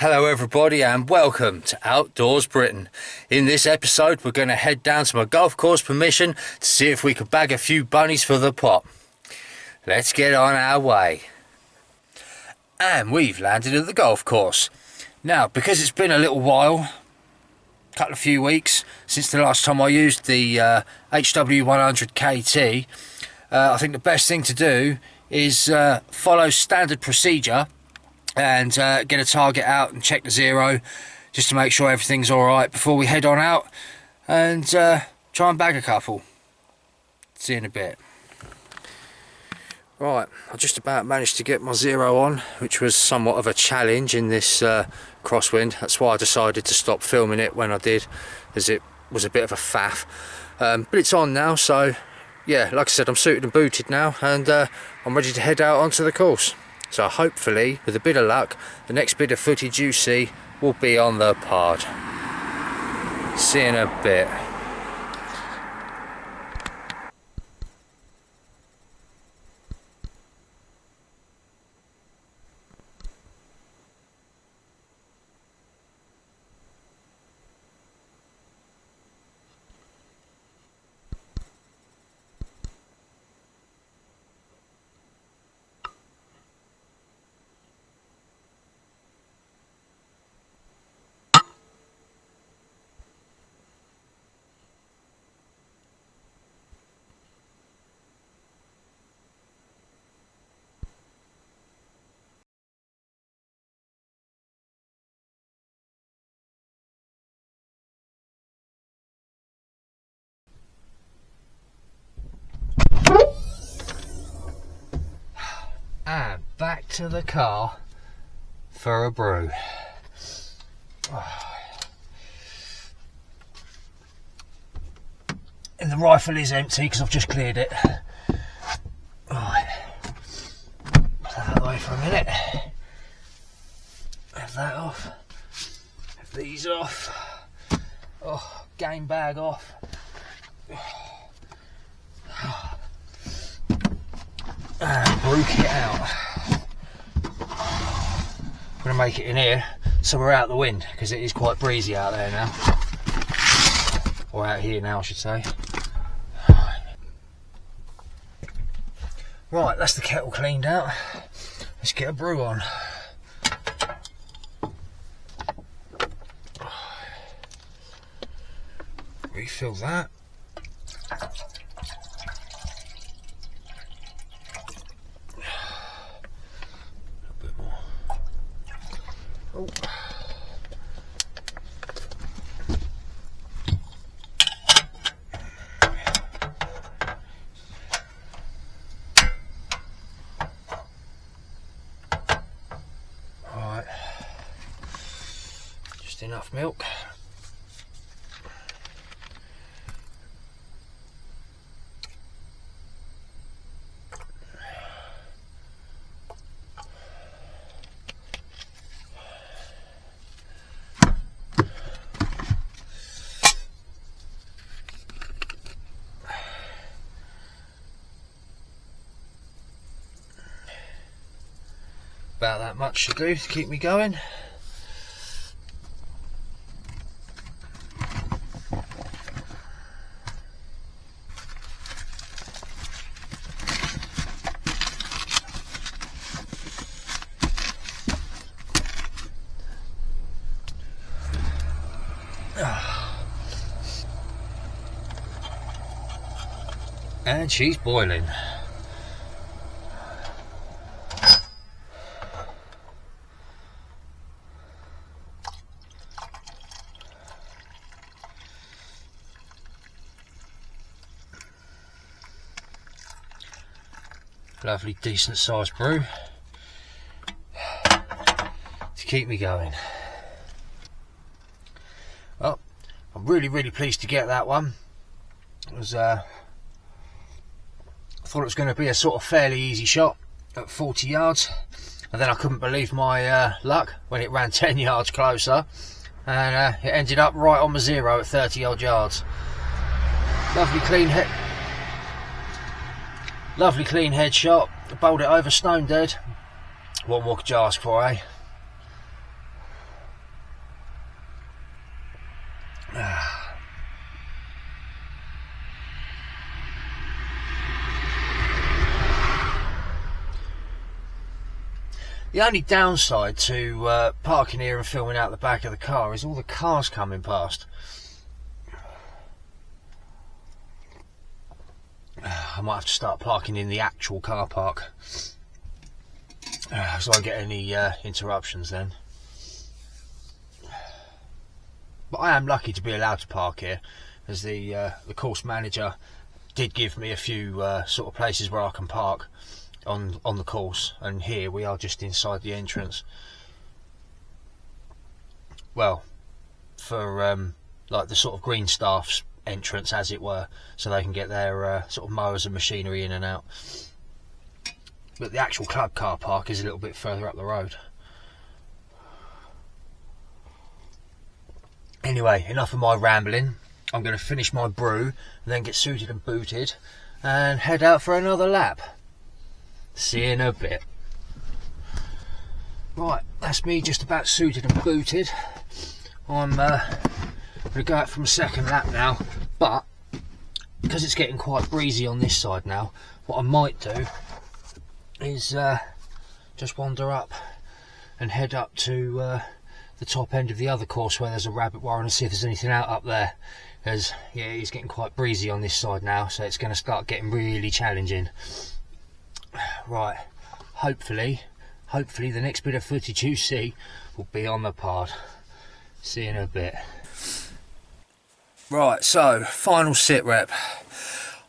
Hello everybody and welcome to Outdoors Britain. In this episode we're going to head down to my golf course permission to see if we can bag a few bunnies for the pot. Let's get on our way. And we've landed at the golf course. Now, because it's been a little while, a few weeks since the last time I used the HW100KT, I think the best thing to do is follow standard procedure and get a target out and check the zero just to make sure everything's alright before we head on out and try and bag a couple. See you in a bit. Right, I just about managed to get my zero on, which was somewhat of a challenge in this crosswind. That's why I decided to stop filming it when I did, as it was a bit of a faff. But it's on now, so yeah, like I said, I'm suited and booted now, and I'm ready to head out onto the course. So hopefully, with a bit of luck, the next bit of footage you see will be on the pod. See you in a bit. And back to the car for a brew. And the rifle is empty because I've just cleared it. Right, put that away for a minute. Have that off. Have these off. Oh, game bag off. And brew kit out. I'm going to make it in here so we're out the wind, because it is quite breezy out there now. Or out here now, I should say. Right, that's the kettle cleaned out. Let's get a brew on. Refill that. Oh. Right, just enough milk. About that much should do to keep me going. And she's boiling. Lovely, decent sized brew to keep me going. Well, I'm really pleased to get that one. It was, I thought it was going to be a sort of fairly easy shot at 40 yards, and then I couldn't believe my luck when it ran 10 yards closer, and it ended up right on my zero at 30 odd yards. Lovely clean hit. Lovely clean headshot, bowled it over stone dead. What more could you ask for, eh? The only downside to parking here and filming out the back of the car is all the cars coming past. I might have to start parking in the actual car park, so I get any interruptions then. But I am lucky to be allowed to park here, as the course manager did give me a few sort of places where I can park on the course, and here we are just inside the entrance. Well, for like the sort of green staff's entrance, as it were, so they can get their sort of mowers and machinery in and out. But the actual club car park is a little bit further up the road. Anyway, enough of my rambling. I'm going to finish my brew and then get suited and booted and head out for another lap. See you in a bit. Right, that's me just about suited and booted. I'm going to go out from a second lap now, but because it's getting quite breezy on this side now, what I might do is just wander up and head up to the top end of the other course where there's a rabbit warren and see if there's anything out up there, because yeah, it's getting quite breezy on this side now, so it's going to start getting really challenging. Right, hopefully the next bit of footage you see will be on the pod. See you in a bit. Right, so final sit rep.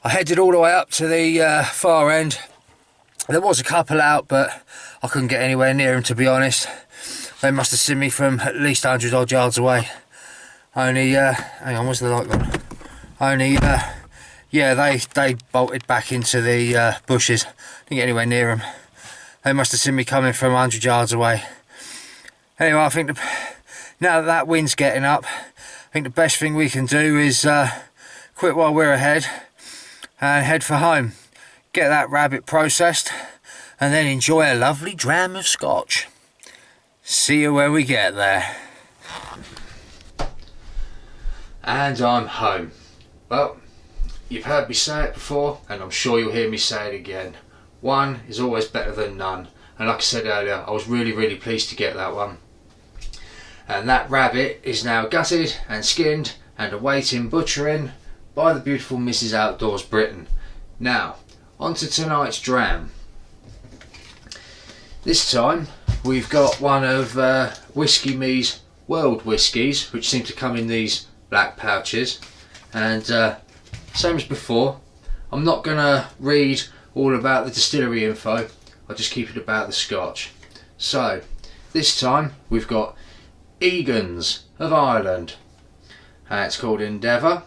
I headed all the way up to the far end. There was a couple out, but I couldn't get anywhere near them, to be honest. They must have seen me from at least 100 odd yards away. Only, hang on, where's the light gone? Only, yeah, they bolted back into the bushes. Didn't get anywhere near them. They must have seen me coming from 100 yards away. Anyway, I think now that wind's getting up, I think the best thing we can do is quit while we're ahead and head for home. Get that rabbit processed and then enjoy a lovely dram of scotch. See you when we get there. And I'm home. Well, you've heard me say it before, and I'm sure you'll hear me say it again. One is always better than none. And like I said earlier, I was really pleased to get that one. And that rabbit is now gutted and skinned and awaiting butchering by the beautiful Mrs. Outdoors Britain. Now, on to tonight's dram. This time we've got one of Whiskey Me's World Whiskies, which seem to come in these black pouches, and same as before, I'm not going to read all about the distillery info, I'll just keep it about the scotch. So this time we've got Egan's of Ireland, it's called Endeavour,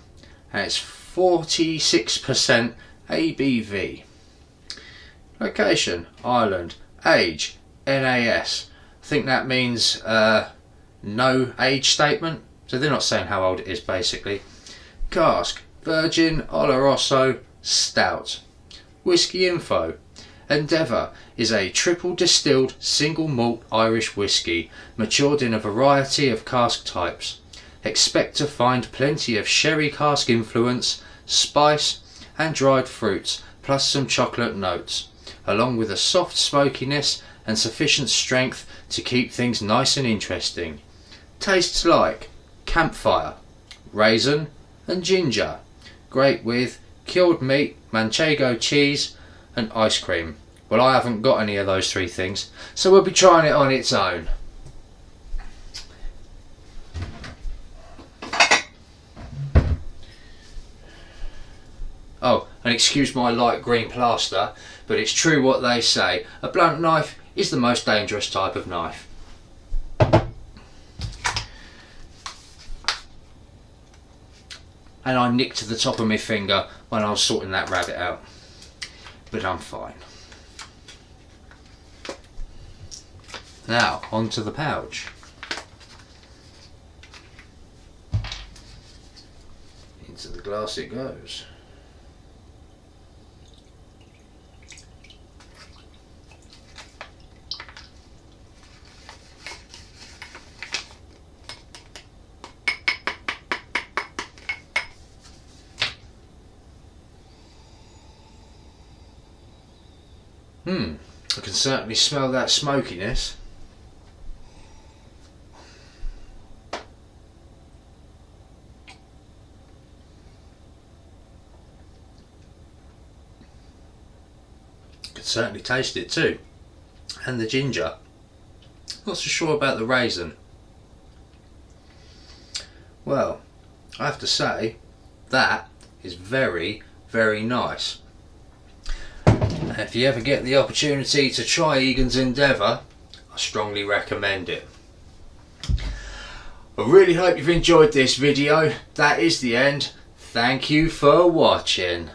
and it's 46% ABV. Location, Ireland. Age, NAS. I think that means no age statement, so they're not saying how old it is basically. Cask, Virgin Oloroso Stout. Whiskey info. Endeavour is a triple distilled single malt Irish whiskey matured in a variety of cask types. Expect to find plenty of sherry cask influence, spice and dried fruits, plus some chocolate notes, along with a soft smokiness and sufficient strength to keep things nice and interesting. Tastes like campfire, raisin and ginger. Great with cured meat, manchego cheese and ice cream. Well, I haven't got any of those three things, so we'll be trying it on its own. Oh, and excuse my light green plaster, but it's true what they say. A blunt knife is the most dangerous type of knife. And I nicked the top of my finger when I was sorting that rabbit out. But I'm fine. Now, onto the pouch. Into the glass it goes. I can certainly smell that smokiness. Could certainly taste it too, and the ginger. Not so sure about the raisin. Well, I have to say that is very, very nice. And if you ever get the opportunity to try Egan's Endeavour, I strongly recommend it. I really hope you've enjoyed this video. That is the end. Thank you for watching.